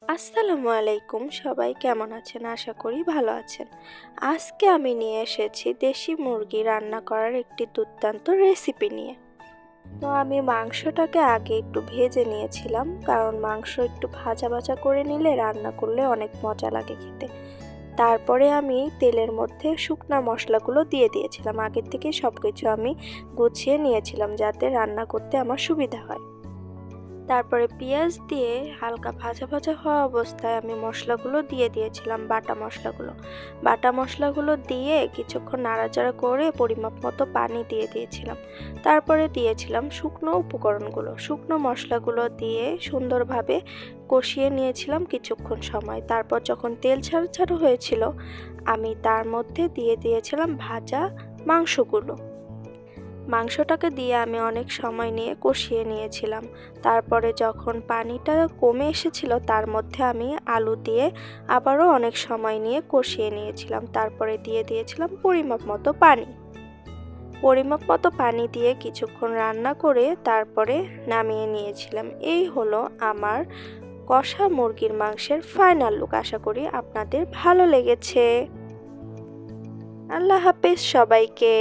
আসসালামু আলাইকুম, সবাই কেমন আছেন? আশা করি ভালো আছেন। আজকে আমি নিয়ে এসেছি দেশি মুরগি রান্না করার একটি দুর্দান্ত রেসিপি নিয়ে। তো আমি মাংসটাকে আগে একটু ভেজে নিয়েছিলাম, কারণ মাংস একটু ভাজা ভাজা করে নিলে রান্না করলে অনেক মজা লাগে খেতে। তারপরে আমি তেলের মধ্যে শুকনা মশলাগুলো দিয়ে দিয়েছিলাম। আগের থেকে সবকিছু আমি গুছিয়ে নিয়েছিলাম যাতে রান্না করতে আমার সুবিধা হয়। তারপরে পেঁয়াজ দিয়ে হালকা ভাজা ভাজা হওয়া অবস্থায় আমি মশলাগুলো দিয়ে দিয়েছিলাম, বাটা মশলাগুলো দিয়ে কিছুক্ষণ নাড়াচাড়া করে পরিমাপ মতো পানি দিয়ে দিয়েছিলাম। তারপরে দিয়েছিলাম শুকনো মশলাগুলো দিয়ে সুন্দরভাবে কষিয়ে নিয়েছিলাম কিছুক্ষণ সময়। তারপর যখন তেল ছাড়া ছাড়া হয়েছিল, আমি তার মধ্যে দিয়ে দিয়েছিলাম ভাজা মাংসটাকে দিয়ে আমি অনেক সময় নিয়ে কষিয়ে নিয়েছিলাম। তারপরে যখন পানিটা কমে এসেছিল, তার মধ্যে আমি আলু দিয়ে আবারও অনেক সময় নিয়ে কষিয়ে নিয়েছিলাম। তারপরে দিয়ে দিয়েছিলাম পরিমাপ মতো পানি দিয়ে কিছুক্ষণ রান্না করে তারপরে নামিয়ে নিয়েছিলাম। এই হলো আমার কষা মুরগির মাংসের ফাইনাল লুক। আশা করি আপনাদের ভালো লেগেছে। আল্লাহ হাফেজ সবাইকে।